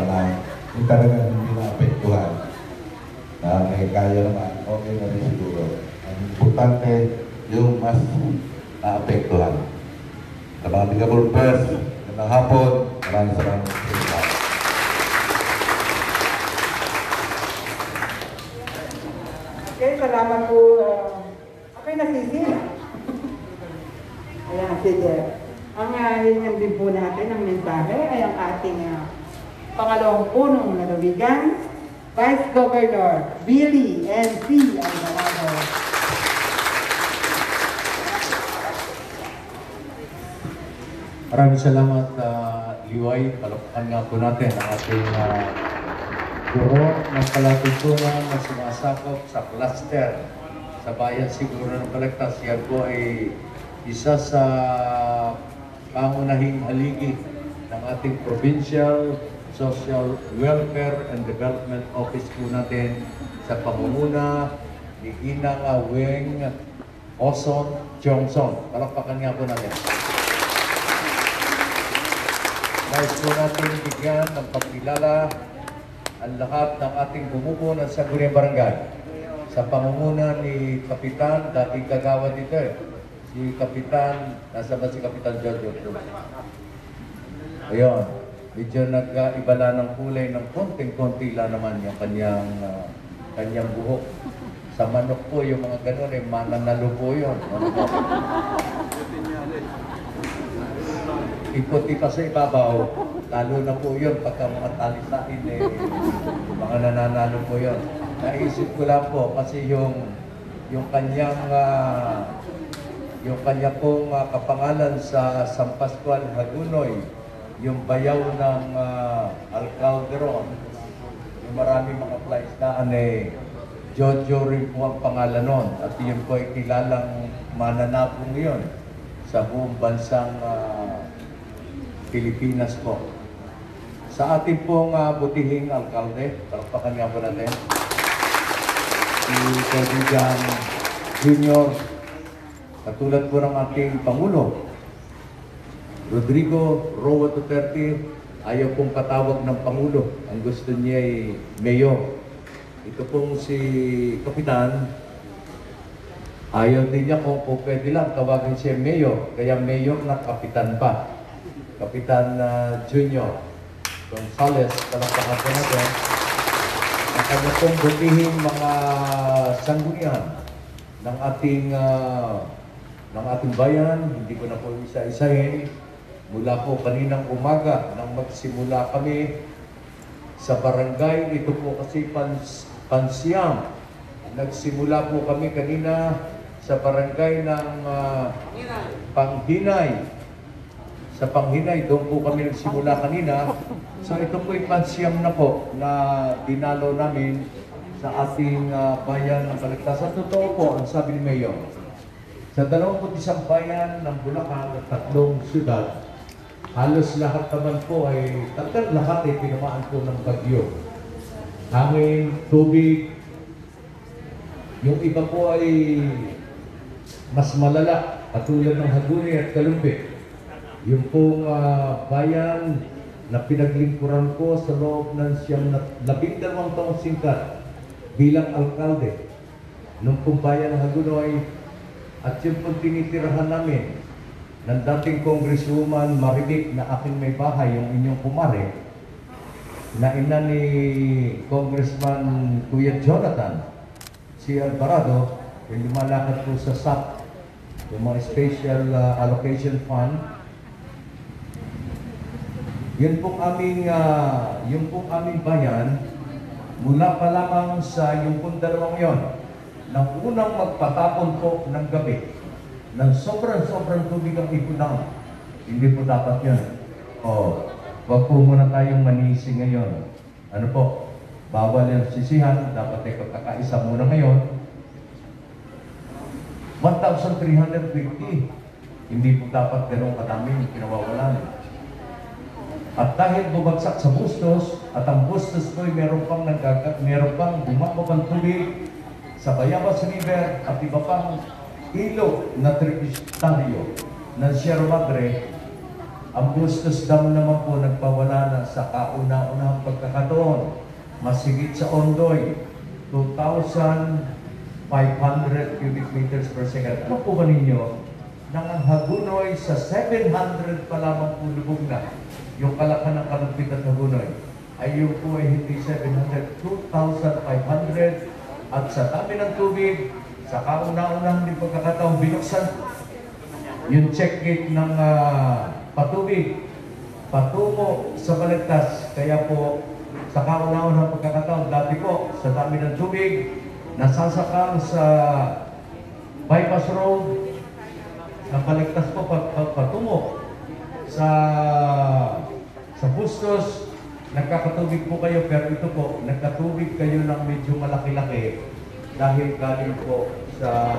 na yung talagang hindi naapektuhan na may kaya naman, okay na rin siguro. Ang importante, yung mas naapektuhan. Sa mga taga-Bulpers, magandang hapon, maraming salamat sa inyo. Okay, salamat po. Okay na sisi. Ayan, sige. Ang hihingan din po natin ng mensahe ay ang ating pangalawang punong lalawigan, Vice Governor Billy N.C. Alvarado. Maraming salamat, Liway. Palakpakan nga po natin ang ating guro ng palatuntunan na sumasakop sa cluster sa bayan siguro ng Balagtas. Yan po ay isa sa pangunahing haligi ng ating Provincial Social Welfare and Development Office po natin sa pamumuna ni Inang Weng Oson Johnson. Palakpakan nga po natin. Nais po natin bigyan ng pagkilala ang lahat ng ating bumubuo ng Sangguniang Barangay sa pamumuna ni Kapitan, dating kagawad dito si Kapitan, nasa ba si Kapitan Jojo? Ayun, medyo nag-ibala ng kulay ng konting-konti lang naman yung kanyang buhok. Sa manok po, yung mga ganun, mananalo po yun. Ikuti pa sa ibabaw, lalo na po yun, pagka mga talisain, mga nananalo po yun. Naisip ko lang po, kasi yung kanyang pong kapangalan sa San Pascual Hagunoy, yung bayaw ng Alcalderon, yung maraming mga plaisdaan Jojo rin po ang pangalan nun. At yun po ay kilalang mananapong yun sa buong bansang Pilipinas po. Sa ating pong butihing alkalde, palakpakan nga po natin, si Kaibigan Junior, katulad po ng ating Pangulo, Rodrigo Roa Duterte, ayaw pong patawag ng Pangulo. Ang gusto niya ay Mayor. Ito pong si Kapitan, ayaw din niya kung pwede lang tawagin siya Mayor, kaya Mayor na Kapitan pa. Kapitan Junior Gonzales, palakpakan po natin. Ang kanya pong butihing mga sanggunian ng ating bayan, hindi ko na po isa-isahin. Mula po kaninang umaga nang magsimula kami sa barangay, ito po kasi Pansyam. Nagsimula po kami kanina sa barangay ng Panghinay. Sa Panghinay, doon po kami nagsimula kanina. So ito po yung Pansyam na po na dinalo namin sa ating bayan ng Balagtas. Sa totoo po, ang sabi ni Mayor, sa 21 bayan ng Bulacan at 3 syudad, halos lahat naman po ay, talagang lahat ay tinamaan po ng bagyo. Hangin, tubig, yung iba po ay mas malala, katulad ng Hagunoy at Kalumpit. Yung pong bayan na pinaglingkuran ko sa loob ng 12 taong singkat bilang alkalde nung pong bayan ng Hagunoy, at yung pong tinitirahan namin ng dating Congresswoman Maribik na aking may bahay, yung inyong kumare, na ina ni Congressman Kuya Jonathan, si Alvarado, yung lumalakad po sa SAP, yung mga Special Allocation Fund. Yung pong aming bayan, mula pa lamang sa yung pong dalawang yon, nang unang magpatapon po ng gabi, ng sobrang tubig ang ipunaw. Hindi po dapat yun. Wag po muna tayong manisi ngayon. Ano po? Bawal yung sisihan. Dapat ay pagkakaisa muna ngayon. 1,350. Hindi po dapat ganun kadaming pinawawalan. At dahil bumagsak sa Bustos, at ang Bustos ko ay meron pang bumababang tubig sa Bayabas River at iba pang ilog na tributary ng Sierra Madre, Ang Bustos Dam naman po nagpawala na sa kauna-unahang pagkakataon. Masigit sa Ondoy, 2,500 cubic meters per second. Ano po ba ninyo? Nang ang Hagunoy sa 700 pa lamang po lubog na. Yung kalakan ng Kalumpit at Hagunoy. Ay yung po ay hindi 700, 2,500. At sa dami ng tubig, sa kauna-unahang din pagkakataon, binuksan yung check gate ng patubig patungo sa Balagtas. Kaya po, sa kauna-unahang pagkakataon, dati po, sa dami ng tubig, nasasakang sa bypass road ng Balagtas po patungo sa Bustos. Nagkakatubig po kayo, pero ito po, nagkatubig kayo ng medyo malaki-laki dahil galing po sa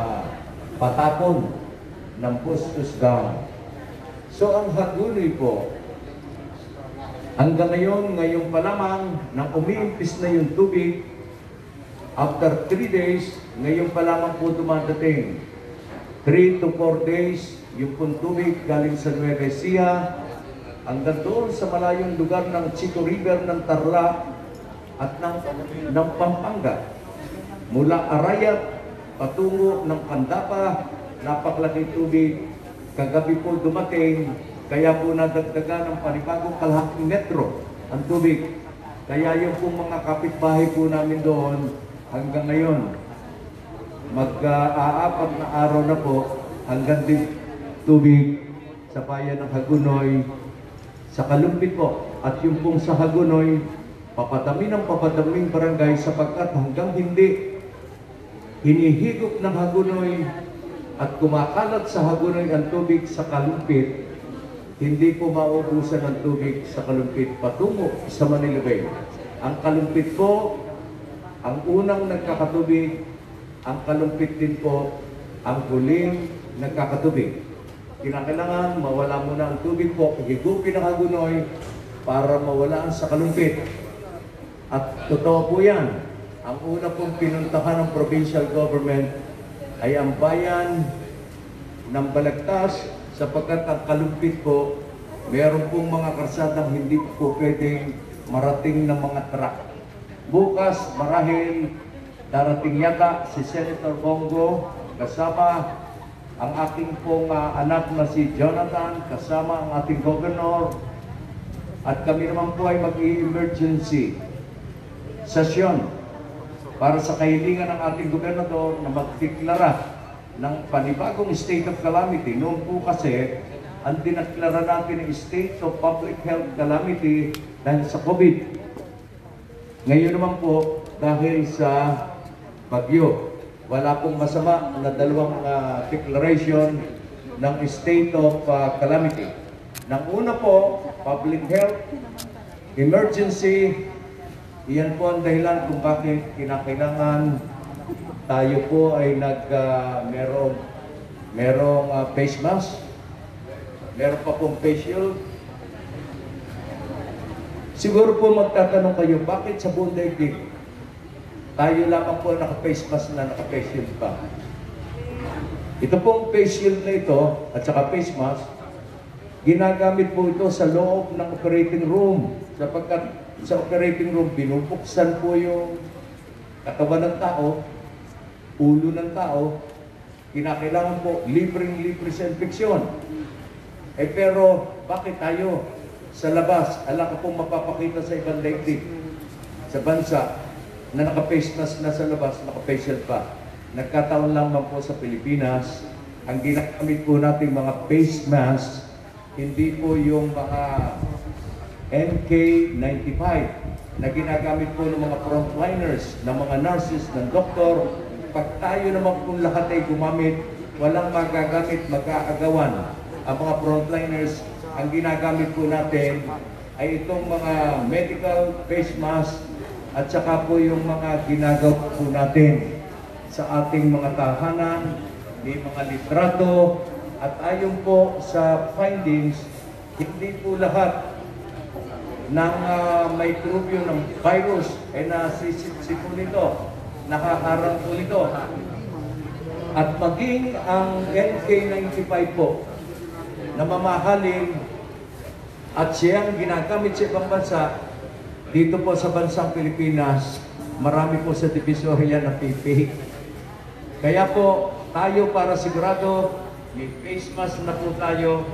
patapon ng Bustos Dam. So ang Hagunoy po, hanggang ngayon pa lamang, nang umiimpis na yung tubig, after 3 days, ngayon pa lamang po dumadating. 3 to 4 days, yung pong tubig galing sa Nueva Ecija, hanggang doon sa malayong lugar ng Chico River ng Tarlac at ng Pampanga. Mula Arayat, patungo ng Pandapa, napakalaking tubig. Kagabi po dumating, kaya po nadagdagan ng panibagong kalahating metro ang tubig. Kaya yung pong mga kapitbahay po namin doon, hanggang ngayon, mag-aapat na araw na po, hanggang din tubig sa bayan ng Hagunoy, sa Kalumpit po. At yung pong sa Hagunoy, papadaming barangay sapagkat hanggang hindi hinihigop ng Hagunoy at kumakalat sa Hagunoy ang tubig sa Kalumpit, hindi po maubusan ng tubig sa Kalumpit patungo sa Manila Bay. Ang Kalumpit po, ang unang nagkakatubig, ang Kalumpit din po, ang huling nagkakatubig. Kinakailangan mawala muna ang tubig po, higupin ang Hagunoy para mawalaan sa Kalumpit. At totoo po yan. Ang una pong pinuntahan ng provincial government ay ang bayan ng Balagtas sapagkat ang Kalumpit po, meron pong mga karsadang hindi po pwedeng marating ng mga truck. Bukas, marahil darating yata si Senator Bongo kasama ang aking pong anak na si Jonathan, kasama ang ating governor, at kami naman po ay mag-i-emergency session para sa kahilingan ng ating gobernador na magdeklara ng panibagong state of calamity. Noon po kasi, ang dinaklara natin ay state of public health calamity dahil sa COVID. Ngayon naman po, dahil sa bagyo, wala pong masama na dalawang declaration ng state of calamity. Nang una po, public health, emergency, iyan po ang dahilan kung bakit kinakailangan tayo po ay merong face mask, meron pa pong face shield. Siguro po magtatanong kayo, bakit sa buong daigdig tayo lamang po naka-face mask na naka-face shield pa? Ito pong face shield na ito at saka face mask, ginagamit po ito sa loob ng operating room sapagkat sa operating room, binubuksan po yung katawan ng tao, ulo ng tao, kinakailangan po libre sa infeksyon. Pero bakit tayo sa labas, alam ko pong mapapakita sa ibang daigdig, sa bansa, na naka-face mask na sa labas, naka-face shield pa. Nagkataon lang po sa Pilipinas, ang ginagamit po natin mga face mask, hindi po yung mga NK95 na ginagamit po ng mga frontliners, ng mga nurses, ng doktor. Pag tayo naman kung lahat ay gumamit, walang magagamit, mag-aagawan. Ang mga frontliners, ang ginagamit po natin ay itong mga medical face mask at saka po yung mga ginagawa po natin sa ating mga tahanan, may mga litrato, at ayon po sa findings, hindi po lahat ng microbial ng virus ay nasisip po nito, nakaharang po nito. At maging ang NK95 po, na mamahalin at siyang ginagamit sa ibang bansa, dito po sa bansang Pilipinas, marami po sa Divisoria na pipi. Kaya po, tayo para sigurado, may face mask na po tayo,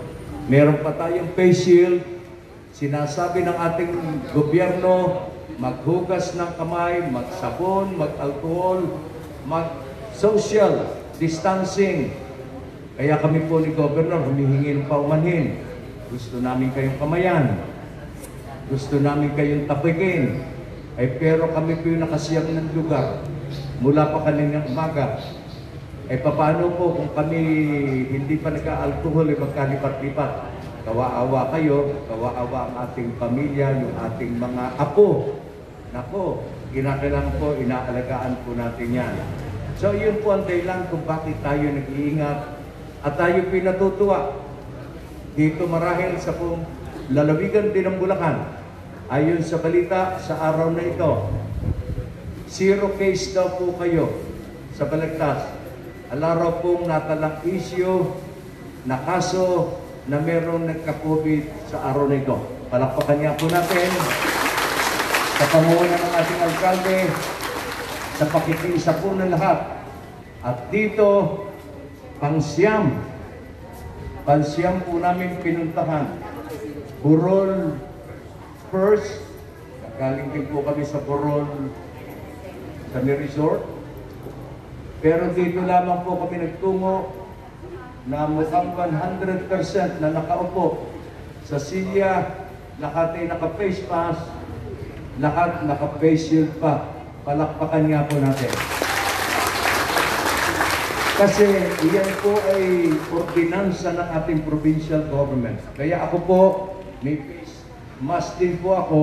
meron pa tayong face shield, sinasabi ng ating gobyerno, maghugas ng kamay, magsabon, mag-alcohol, mag-social distancing. Kaya kami po ni Governor humihingi ng paumanhin. Gusto namin kayong kamayan. Gusto namin kayong tapikin. Pero kami po yung nakasiyang ng lugar mula pa kaninang umaga. Paano po kung kami hindi pa nag-alcohol magkalipat-lipat? Kawa-awa kayo, kawa-awa ang ating pamilya, yung ating mga apo. Nako, kinakailangan po, inaalagaan po natin yan. So yun po ang dahilan kung bakit tayo nag-iingat at tayo pinatutuwa. Dito marahil sa pong lalawigan din ng Bulacan, ayon sa balita sa araw na ito, 0 case daw po kayo sa Balagtas. Alaraw pong natalang issue na kaso na merong nagka-COVID sa araw na ito. Palakpakan niya po natin sa pamumuno ng ating alkalde, sa pakikiisa po ng lahat. At dito, pansyam po namin pinuntahan. Burol first, nagaling din po kami sa Burol sa Resort. Pero dito lamang po kami nagtungo na mukhang 100% na nakaupo sa silya, lahat ay naka-face mask, lahat naka-face shield pa. Palakpakan nga po natin. Kasi iyan po ay ordinansa ng ating provincial government. Kaya ako po, may face mask din po ako,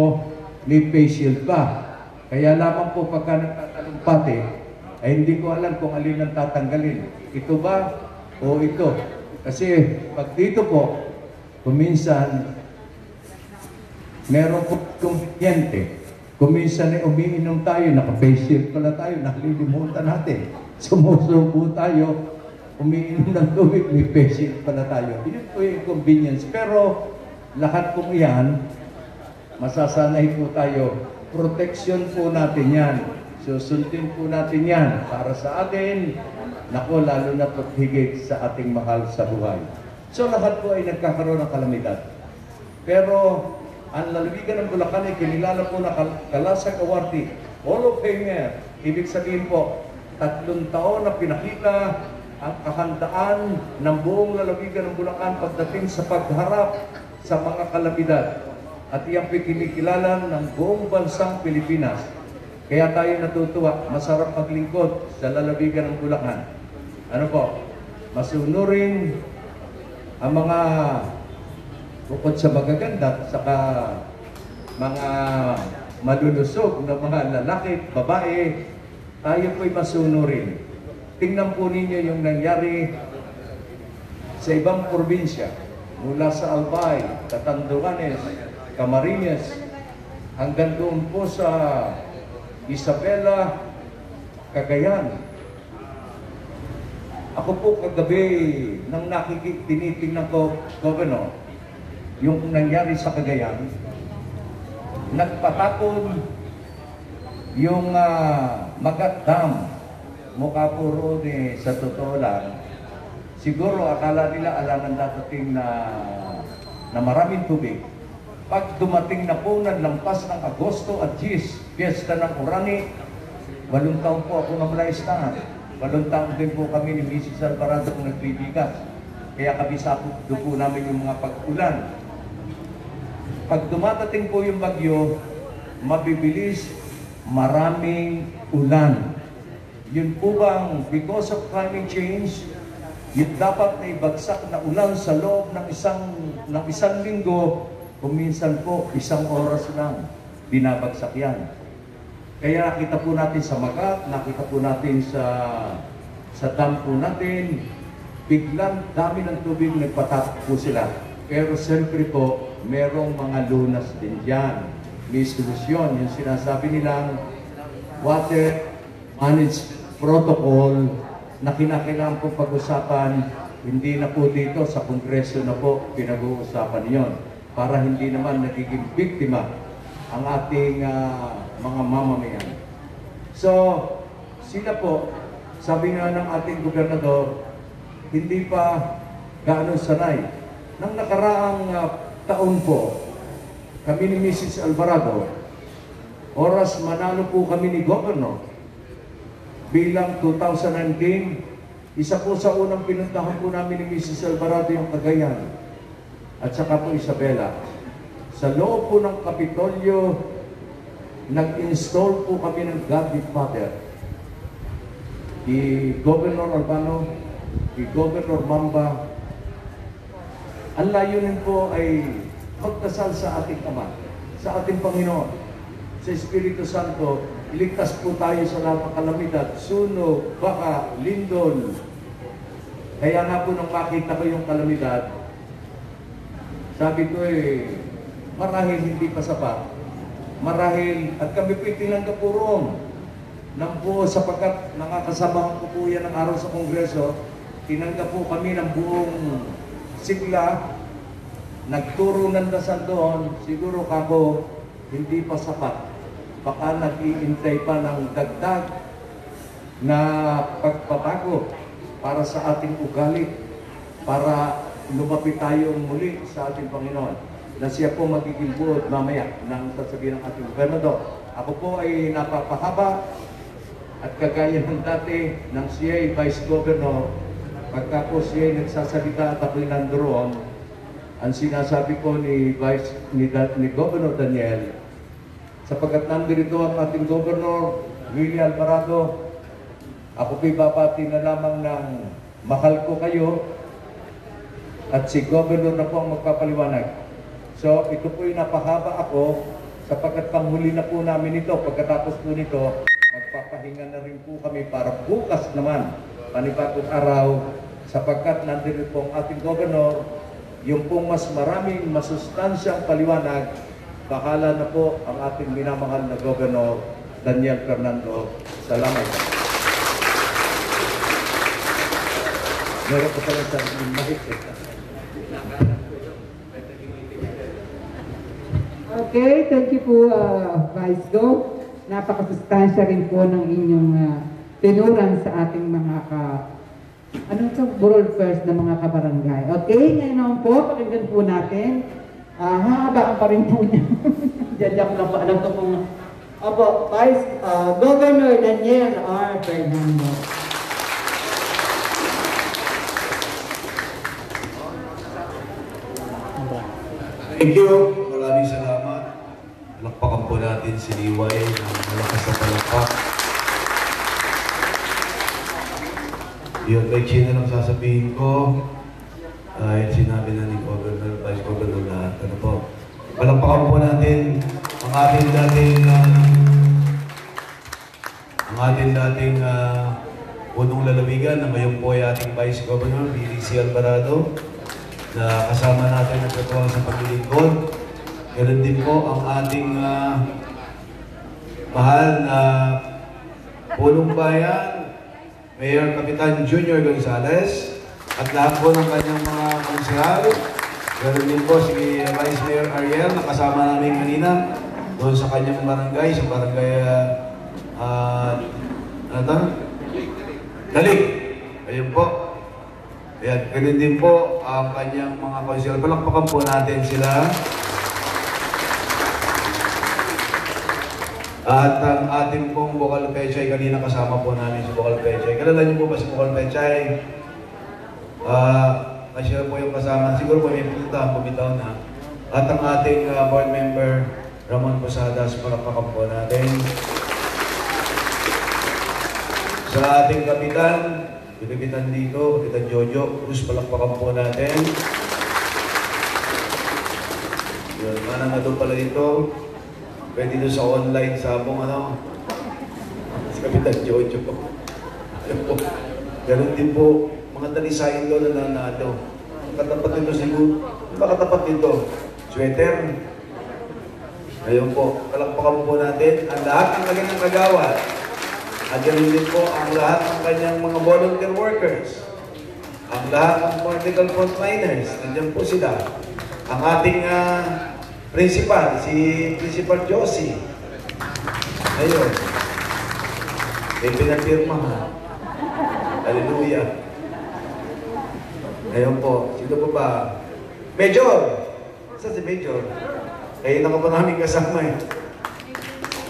may face shield pa. Kaya lamang po pagka nagtatalumpati, ay hindi ko alam kung alin ang tatanggalin. Ito ba o ito? Kasi pag dito po, kuminsan, meron po kumpiyente. Kuminsan ay umiinom tayo, naka-face shield pala tayo, nakalilimutan natin. Sumusubo tayo, umiinom ng tubig, may face shield pala tayo. Yun po yung convenience. Pero lahat po yan, masasanay po tayo. Protection po natin yan. Susundin po natin yan para sa atin, nako lalo na po higit sa ating mahal sa buhay. So lahat po ay nagkakaroon ng kalamidad. Pero ang lalawigan ng Bulacan ay kinilala po na Kalasag Awardee, Hall of Famer. Ibig sabihin po, 3 taon na pinakita ang kahandaan ng buong lalawigan ng Bulacan pagdating sa pagharap sa mga kalamidad. At iyang kinikilala ng buong bansang Pilipinas. Kaya tayo natutuwa, masarap maglingkod sa lalawigan ng Bulacan. Ano po? Masunurin ang mga bukod sa magaganda, saka mga malulusog na mga lalaki, babae, tayo po'y masunurin. Tingnan po ninyo yung nangyari sa ibang probinsya, mula sa Albay, Catanduanes, Camarines, hanggang doon po sa Isabela, Cagayan. Ako po kagabi nang tinitingnan ko, Governor, yung nangyari sa Cagayan, nagpatapon yung Magat Dam. Mukha po roon sa totoo lang, siguro akala nila alangan dadating na maraming tubig. Pag dumating na po ng lampas ng Agosto at Gis, piyesta ng Orani, 8 taon po ako namalaistaan. 8 taon din po kami ni Mrs. Alvarado kung nagbibigas. Kaya kabisado po namin yung mga pag-ulan. Pag dumatating po yung bagyo, mabibilis, maraming ulan. Yun po bang because of climate change, yun dapat na ibagsak na ulan sa loob ng isang linggo, kuminsan po, 1 oras lang, binabagsak yan. Kaya nakita po natin sa Magat, nakita po natin sa dam po natin, biglang dami ng tubig, nagpatapos po sila. Pero siyempre po, merong mga lunas din dyan. May solusyon, yung sinasabi nilang water management protocol na kinakailangan po pag-usapan, hindi na po dito sa Kongreso na po pinag-uusapan yon. para hindi naman nagiging biktima ang ating mga mamamayan. So, sila po, sabi nga ng ating gobernador, hindi pa gaano sanay. Nang nakaraang taon po, kami ni Mrs. Alvarado, oras manalo po kami ni Governor. Bilang 2019, isa po sa unang pinuntahan po namin ni Mrs. Alvarado yung Cagayan at saka po Isabela. Sa loob po ng Kapitolyo, nag-install po kami ng Godly Father. Di Governor Albano, di Governor Mamba. Ang layunin po ay magdasal sa ating Ama, sa ating Panginoon, sa Espiritu Santo, iligtas po tayo sa lahat ng kalamidad, sunog, baka, lindol. Kaya nga po nung makita ko yung kalamidad, sabi ko marahil hindi pa sapat. Marahil, at kami po'y tinanggap po roon ng buo sapagkat nakakasamahan ko po yan ng araw sa Kongreso. Tinanggap po kami ng buong sigla, nagturo ng dasal doon, siguro kako hindi pa sapat. Baka nag-iintay pa ng dagdag na pagpapago para sa ating ugali, para lumapit tayo muli sa ating Panginoon, na siya po magiging buod mamaya ng sasabihin ng ating gobernador. Ako po ay napapahaba at kagaya ng dati ng siya ay Vice Governor, pagka po siya ay nagsasalita at ako'y nandoon, ang sinasabi ko ni Governor Daniel, sapagkat nandito ang ating Governor Willie Alvarado, ako po'y babati na lamang ng mahal ko kayo at si Governor na po ang magpapaliwanag. So, ito po'y napahaba ako sapagkat panghuli na po namin ito. Pagkatapos po nito, magpapahinga na rin po kami para bukas naman, panibagong araw, sapagkat nandito po ang ating Governor, yung pong mas maraming masustansyang paliwanag, bahala na po ang ating minamahal na Governor Daniel Fernando. Salamat. Meron ko pala sa mic. Okay, thank you po, Vice Go. Napakasustansya rin po ng inyong tinuran sa ating mga World First na mga kabarangay. Okay, ngayon naman po, pakinggan po natin. Hahabaan pa rin po niya. Diyan lang po, alam ko kung... Opo, Vice Governor Daniel R. Fernando. Thank you. Maraming salamat. Palakpakan po natin si Liway ng malakas na palakpak. Yun, may chino lang sasabihin ko. Yung sinabi na ni Governor, Vice Governor lahat. Ano po? Palakpakan po natin ang ating dating punong lalawigan na ngayon po ay ating Vice Governor, Billy C. Alvarado, na kasama natin nagkatuwang sa paglilingkod. Ganun din po ang ating mahal na punong bayan, Mayor Kapitan Junior Gonzales, at lahat po ng kanyang mga konsehal. Ganun din po si Vice Mayor Ariel na kasama namin kanina doon sa kanyang barangay, sa barangay Dalig. Ayun po. Ayan, ganun din po ang kanyang mga konsehal. Palakpakan po natin sila. At ang ating pong Bukal Pechay, kanina kasama po namin si Bukal Pechay. Kilala niyo po ba si Bukal Pechay? Siya po yung kasama. Siguro po may bumitaw na. At ang ating board member, Ramon Posadas, palakpakan po natin. Sa ating kapitan, Kapitan dito, Kapitan Jojo, Cruz, palakpakan po natin. Yun, manang na doon pala dito. Pwede doon sa online sabong si Kapitan Jojo. Alam po, ganun din po, mga talisayin doon na nanalo. Katapat nito siguro, katapat nito, sweater. Ayun po, palakpakan po natin ang lahat ng kanyang kagawad. At ganun din po ang lahat ng kanyang mga volunteer workers. Ang lahat ng political frontliners, nandiyan po sila. ang ating principal, si Principal Josie. Ayun. May pinapirma ha. Hallelujah. Ngayon po, sino po ba? Major! Saan si Major? Kayo na ka pa namin kasama eh.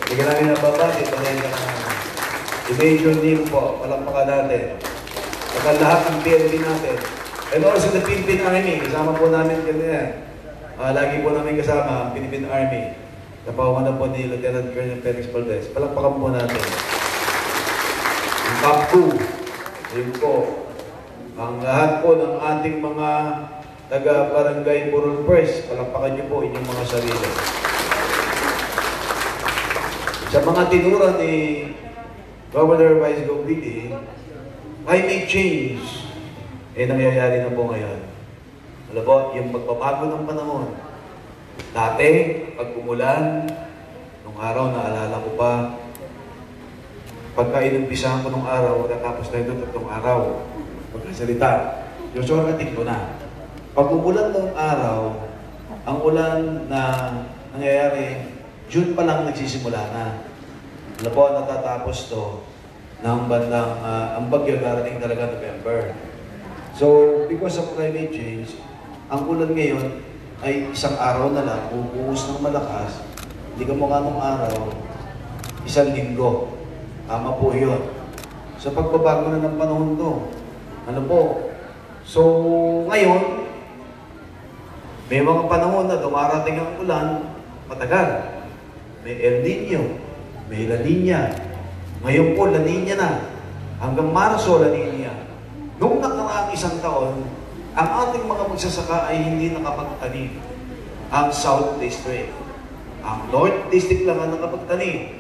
Hindi ka namin nababati, panayin ka namin. Si Major Neil po, palakpakan natin. Saka lahat ng PNP natin. And also the Philippine Army, kasama po namin kanina. Lagi po namin kasama ang Philippine Army. Napawakan na po ni Lieutenant Colonel Felix Valdez. Palakpakan po natin. Ang Top 2, yun po. Ang lahat po ng ating mga taga-barangay Burol First, palakpakan niyo po inyong mga sarili. Sa mga tinura ni Governor Vice Gobidi, climate change, nangyayari na po ngayon. Alam po, yung pagbabago ng panahon. Dati, pag umulan, nung araw, naalala ko pa, pagka inumpisahan ko nung araw, natapos na ito 3 araw. Pagkasalita, yung sorgating ko na. Pag umulan ng araw, ang ulan na nangyayari, June pa lang nagsisimula na. Alam po, natatapos to ng bandang, ang bagyo darating talaga November. So, because of climate change, ang ulan ngayon ay 1 araw na lang, bubuhos ng malakas, hindi ka mukha ng araw, 1 linggo. Tama po yun. Sa pagbabago na ng panahon to, ano po? So, ngayon, may mga panahon na dumarating ang ulan, matagal. May El Nino, may La Nina. Ngayon po, La Nina na. Hanggang Marso, La Nina. Noong nakaraang 1 taon, ang ating mga magsasaka ay hindi nakapagtanim. Ang South District. Ang North District lang ang nakapagtanim.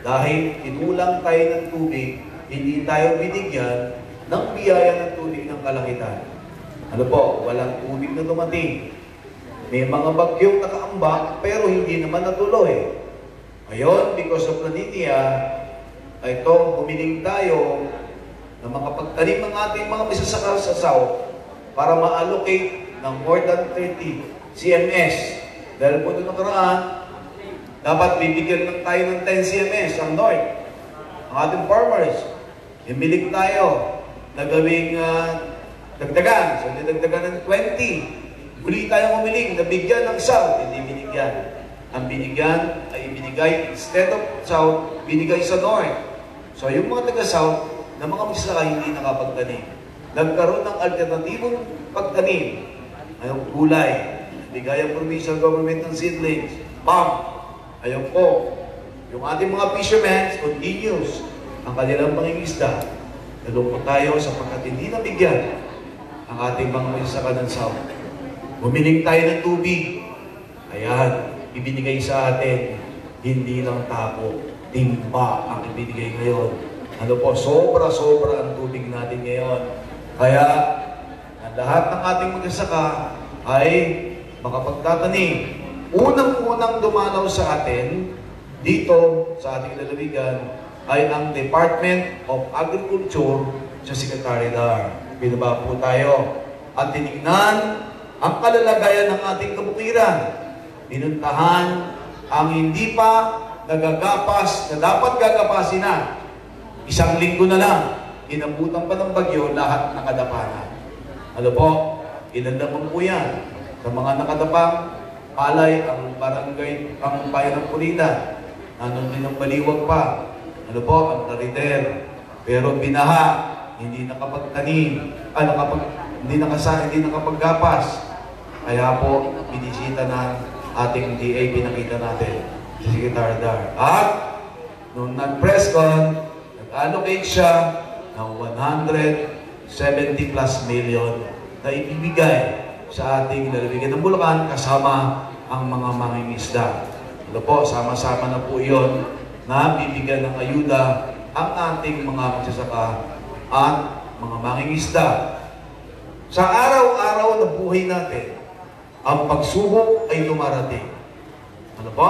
Dahil inulang tayo ng tubig, hindi tayo binigyan ng biyaya ng tubig ng kalangitan. Ano po, walang tubig na dumating. May mga bagyong nakaambak, pero hindi naman natuloy. Ngayon, because of La Nina, ito, humiling tayo na makapagtanim ng ating mga misasaka sa South para ma-allocate ng more than 30 CMS. Dahil po ito nakaraan, dapat bibigyan lang tayo ng 10 CMS ang North. Ang ating farmers, himilig tayo na gawing dagdagan. So, dagdagan ng 20. Muli tayong humiling na bigyan ng South, hindi binigyan. Ang binigyan ay binigay, instead of South, binigay sa North. So, yung mga taga-South, na mga magsasaka hindi nakapagtanim. Nagkaroon ng alternatibong pagtanim. Ayong gulay, bigay ang provincial government ng seedlings, palm. Ayun po, yung ating mga fishermen continues ang kanilang pangingisda. Nalungkot tayo sapagkat hindi nabigyan ang ating mga magsasaka ng South. Humiling tayo ng tubig. Ayan, ibinigay sa atin, hindi lang tapo, timba ang ibinigay ngayon. Ano po, sobra-sobra ang tubig natin ngayon. Kaya, ang lahat ng ating magsasaka ay makapagtatanim. Unang-unang dumalaw sa atin, dito sa ating lalawigan, ay ang Department of Agriculture sa Secretary Dar. Binaba po tayo at tinignan ang kalalagayan ng ating kabukiran. Pinuntahan ang hindi pa nagagapas na dapat gagapasin na. 1 linggo na lang, inabutan pa ng bagyo, lahat nakadapa na. Ano po, ilan naman po yan. Sa mga nakadapang palay, ang barangay, ang bayan ng Pulitan, nanon din ang Baliwag pa. Ano po, ang Tarider. Pero binaha, hindi nakapagtanim, hindi nakapaggapas. Kaya po, binisita ng ating DA, pinakita natin si Secretary Dar. At, nung nag-press con, nag-allocate siya ng 170 plus million na ibibigay sa ating lalawigan ng Bulacan kasama ang mga mangingisda. Ano po, sama-sama na po iyon na bibigyan ng ayuda ang ating mga magsasaka at mga mangingisda. Sa araw-araw na buhay natin, ang pagsubok ay dumarating. Ano po?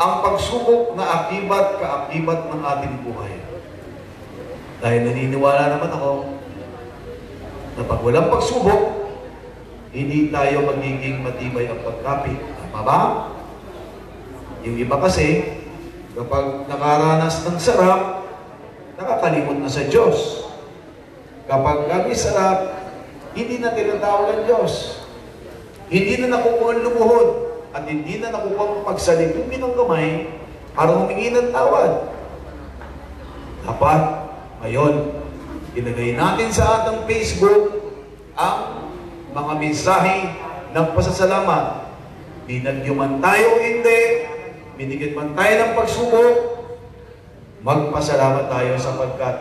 Ang pagsubok na akibat kaakibat ng ating buhay. Dahil naniniwala naman ako na pag walang pagsubok, hindi tayo magiging matibay ang pagkapit. Tama ba? Yung iba kasi, kapag nakaranas ng sarap, nakakalimot na sa Diyos. Kapag kami sarap, hindi na tinatawag ang Diyos. Hindi na nakukuha ang lumuhod at hindi na nakukuha ang pagsalipin ng kamay para humingi ng tawad. Dapat, ngayon, ilagay natin sa ating Facebook ang mga mensahe ng pasasalamat. Binagyo man tayo o hindi, binigyan man tayo ng pagsubok, magpasalamat tayo sapagkat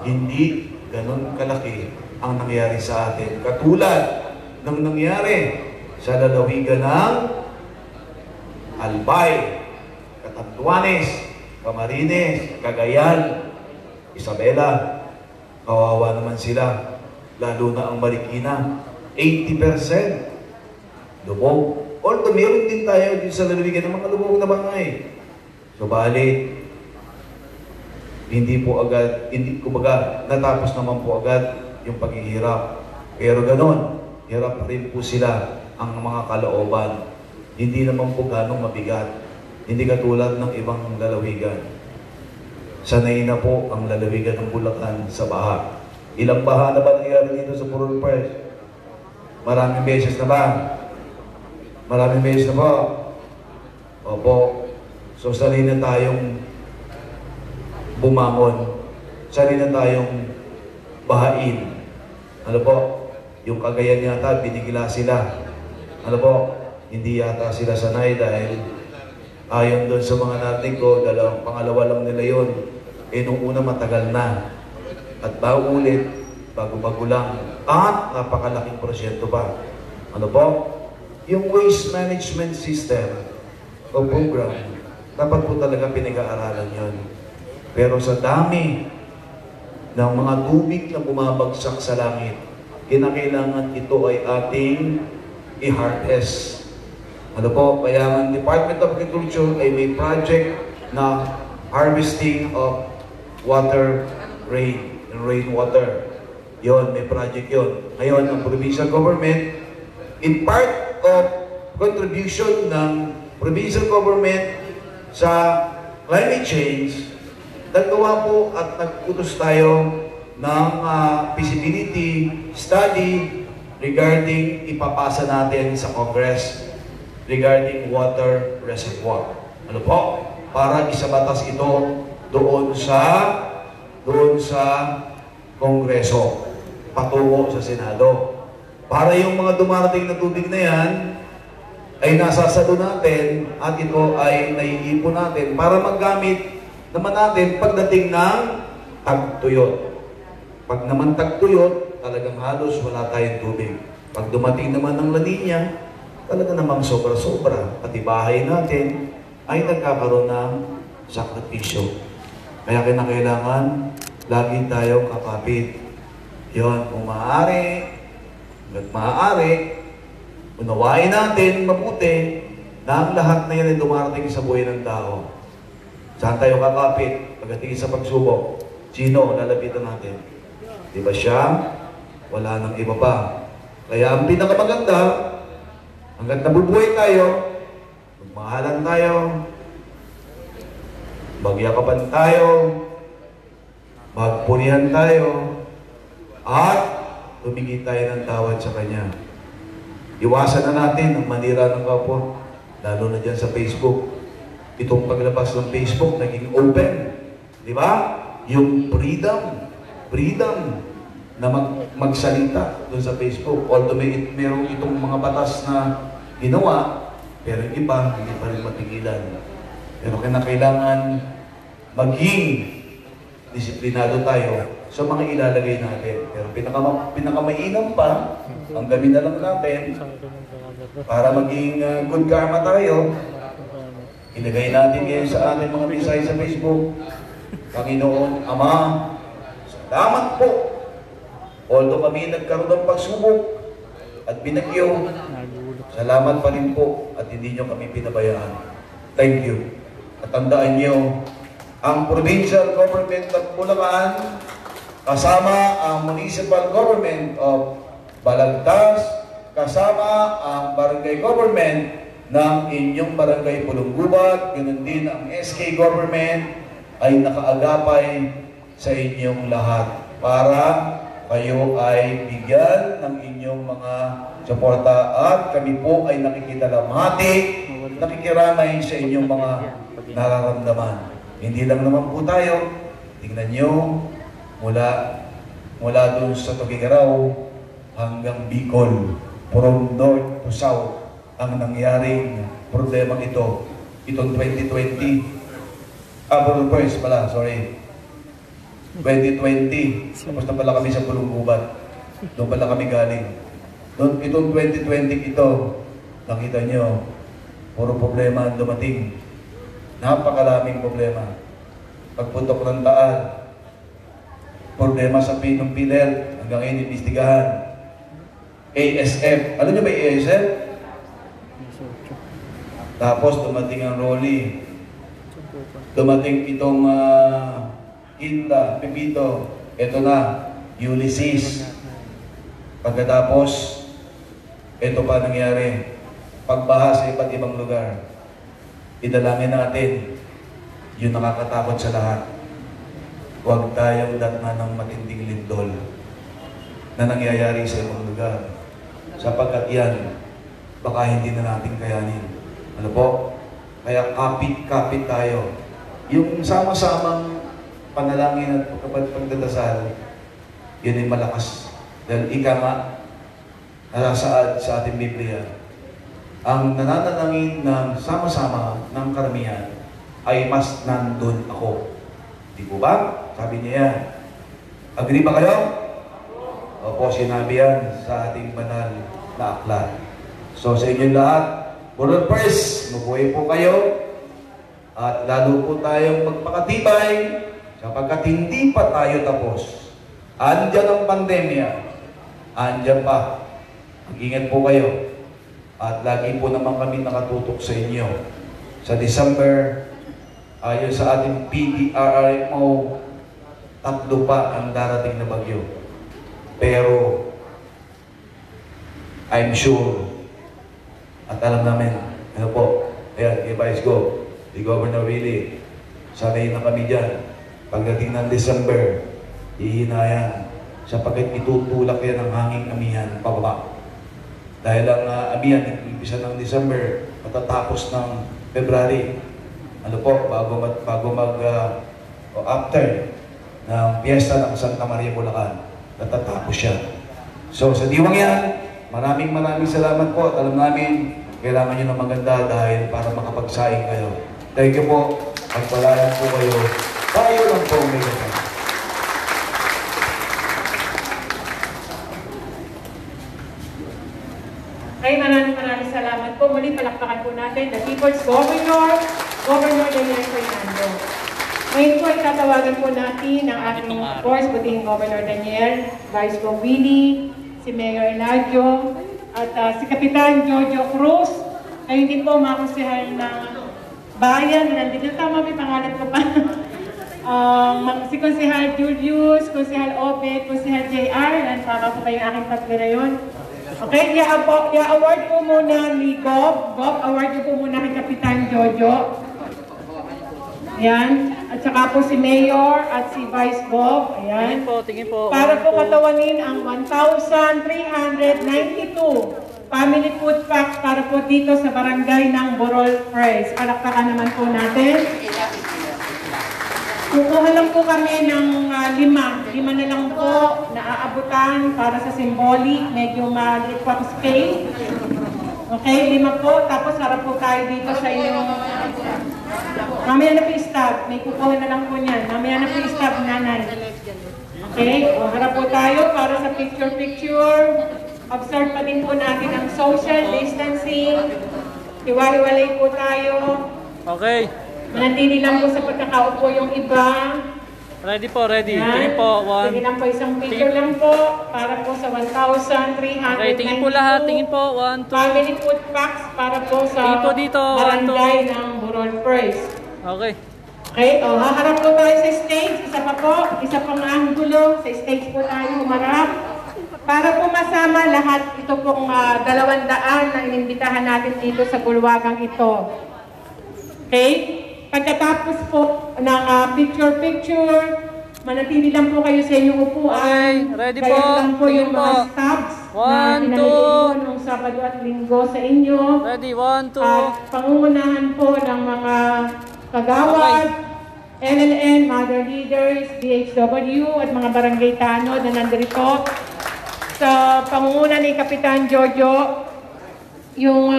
hindi ganun kalaki ang nangyari sa atin. Katulad ng nangyari sa lalawigan ng Albay, Catanduanes, Camarines, Cagayan, Isabela. Kawawa naman sila, lalo na ang Marikina. 80% lubog. Although meron din tayo dito sa lalawigan ng mga lubog na bangay. Subalit, hindi po agad, kumbaga, natapos naman po agad yung paghihirap. Pero ganon, hirap rin po sila ang mga kalooban. Hindi naman po ganong mabigat. Hindi katulad ng ibang lalawigan. Sanay na po ang lalawigan ng Bulacan sa baha. Ilang baha na ba nangyari dito sa Purul Press? Maraming beses na ba? Maraming beses na po. Opo. So, sanay na tayong bumangon. Sanay na tayong bahain. Ano po? Yung Cagayan yata, binigla sila. Ano po? Hindi yata sila sanay dahil ayon doon sa mga natin ko, pangalawa lang nila yun. Nung una matagal na. At bago ulit, bago-bago lang. At napakalaking porsyento pa. Ano po? Yung waste management system o program, dapat po talaga pinag-aaralan yun. Pero sa dami ng mga tubig na bumabagsak sa langit, kinakailangan ito ay ating i-harvest. Ano po? Kaya ang Department of Agriculture ay may project na harvesting of water, rainwater. Yon, may project yon. Ngayon, ang provincial government, in part of contribution ng provincial government sa climate change, nagawa po at nag-utos tayo ng feasibility study regarding ipapasa natin sa Congress regarding water reservoir. Ano po? Para isabatas ito doon sa Kongreso, patungo sa Senado. Para yung mga dumarating na tubig na yan, ay nasasalo natin at ito ay naiipon natin para maggamit naman natin pagdating ng tagtuyot. Pag naman tagtuyot, talagang halos wala tayong tubig. Pag dumating naman ng La Nina, talaga namang sobra-sobra. Pati bahay natin ay nagkakaroon ng sakripisyo. Kaya kinakailangan, lagi tayong kapapit. Yon, kung maaari, unawain natin mabuti na ang lahat na yan ay dumarating sa buhay ng tao. Saan tayo kakapit? Pagdating sa pagsubok, sino lalapitan natin? Di ba siya? Wala nang iba pa. Kaya ang pinakamaganda, hanggat nabubuhay tayo, magmahalan tayo, magyakapan tayo, magpunihan tayo, at humingi tayo ng tawad sa Kanya. Iwasan na natin ang manira ng kapwa, lalo na dyan sa Facebook. Itong paglabas ng Facebook, naging open. Di ba? Yung freedom na magsalita doon sa Facebook. Although mayroong itong mga batas na ginawa, pero yung iba, hindi pa rin matigilan. Pero kailangan maging disiplinado tayo sa mga ilalagay natin. Pero pinakamainam pa, ang gawin na lang natin para maging good karma tayo, ilagay natin ngayon sa ating mga mensahe sa Facebook, Panginoon, Ama, salamat po. Although kami nagkaroon ng pagsubok at binagyo, salamat pa rin po at hindi nyo kami pinabayaan. Thank you. At tandaan nyo, ang provincial government ng Bulacan, kasama ang municipal government of Balagtas, kasama ang barangay government ng inyong barangay Pulunggubat, ganoon din ang SK government ay nakaagapay sa inyong lahat para kayo ay bigyan ng inyong mga suporta at kami po ay nakikidalamhati, nakikiramay sa inyong mga nararamdaman. Hindi lang naman po tayo, tingnan nyo, mula doon sa Tugigaraw hanggang Bicol, from north to south, ang nangyaring problema ito, itong 2020, April 1st pala, sorry, 2020, tapos na pala kami sa Pulunggubat, doon pala kami galing. Itong 2020 ito, nakita nyo, puro problema ang dumating. Napakalaming problema. Pagputok ng Taal, problema sa Pinong Piler, hanggang ngayon inimbestigahan. ASF, alam nyo ba yung ASF? Tapos dumating ang Rolly. Dumating itong Kinta, Pepito, ito na, Ulysses. Pagkatapos, ito pa nangyari, pagbaha sa iba't ibang lugar. Idalangin natin, yung nakakatakot sa lahat. Huwag tayong datna ng matinding lindol na nangyayari sa ibang lugar. Sapagkat yan, baka hindi na natin kayanin. Ano po? Kaya kapit-kapit tayo. Yung sama-samang panalangin at pagdadasal, yun ay malakas. Dahil ika nga, narasaad sa ating Biblia, ang nananalangin ng sama-sama ng karamihan ay mas nandun ako. Di po ba? Sabi niya yan. Agree ba kayo? Opo, sinabi yan sa ating banal na aklat. So sa inyong lahat, Buron First, mabuhay po kayo at lalo po tayong magpakatibay sapagkat hindi pa tayo tapos. Andyan ang pandemya. Andyan pa. Mag-ingat po kayo. At lagi po naman kami nakatutok sa inyo. Sa December, ayon sa ating PDRRMO, 3 pa ang darating na bagyo. Pero, I'm sure, at alam namin, ano po, ayan, Vice Go, the Governor Willie, sanay na kami dyan. Pagdating ng December, ihinayan, sapagkat itutulak yan ang hanging amihan pababa. Dahil ang amihan, umpisa ng December, matatapos ng February. Ano po, after ng piyesta ng Santa Maria, Bulacan, natatapos siya. So, sa diwang yan, maraming salamat po at alam namin, kailangan nyo ng maganda dahil para makapagsaing kayo. Thank you po. Pagpalayan po kayo. Tayo lang po may kasama. Ay, maraming salamat po. Muli palakpakan po natin the People's Governor, Governor Daniel Fernando. Ngayon po ay tatawagan po natin ang ating, of course, buting Governor Daniel, Vice Go Willie, si Mayor Eladio, at si Kapitan Jojo Cruz. Ayun din po mga konsehal ng bayan. Nandito tama, may pangalan ko pa. Si Konsehal Julius, Konsehal Obed, Konsehal JR, tama po ba yung aking tatlo na yun? Okay, i-award po muna ni Gob. Gob, award po muna kay Kapitan Jojo. Ayan. At saka po si Mayor at si Vice Gob. Ayan. Tingin po. Para po katawanin ang 1,392 family food packs para po dito sa barangay ng Borol First. Palakpakan naman po natin. Kukuha lang po kami ng 5 na lang po na aabutan para sa symbolic. Medyo maliit po ang space. Okay, 5 po. Tapos harap po tayo dito sa inyong... Mamaya na po stop. May kukuha na lang po niyan. Mamaya na po stop, nanay. Okay, o, harap po tayo para sa picture-picture. Observe pa din po natin ang social distancing. Iwalay-walay po tayo. Okay. Manatili lang po sa pagkakaupo yung iba. Ready po, ready. Yan. Tingin po, Sige lang po, isang picture lang po para po sa 1,392. Okay, tingin po lahat. Tingin po, 1, 2. Family food packs para po sa Tingin po dito, 1, 2. barangay ng Borol First. Okay. Okay, o, haharap po tayo sa stage. Isa pa po, isa pang anggulo. Sa stage po tayo humarap. Para po masama lahat, ito pong 200 na inimbitahan natin dito sa bulwagang ito. Okay? Pagkatapos po ng picture-picture, manatili lang po kayo sa inyong upuan. Okay, ready Kaya po. lang po yung mga Tingin po. stabs na 1, pinamigay po nung Sabado at Linggo sa inyo. Ready, 1, 2. At pangungunahan po ng mga kagawad, LLN, mother leaders, DHW at mga barangay tanod na nandito. Sa pangunguna ni Kapitan Jojo, yung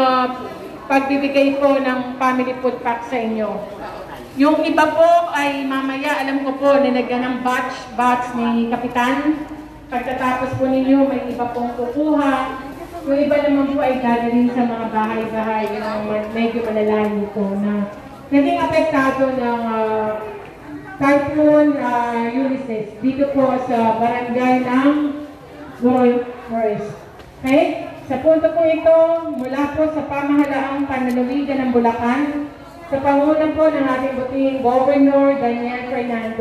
pagbibigay po ng family food pack sa inyo. Yung iba po ay mamaya, alam ko po, nilagyan ng batch ni Kapitan. Pagkatapos po ninyo, may iba pong kukuha. Yung iba naman po ay dadalhin sa mga bahay-bahay, yung medyo malalayo po na naging apektado ng Typhoon Ulysses dito po sa barangay ng Goroy Forest. Okay? Sa punto po ito, mula po sa pamahalaang panlalawigan ng Bulacan, sa pangunan po ng ating buting Governor Daniel Fernando.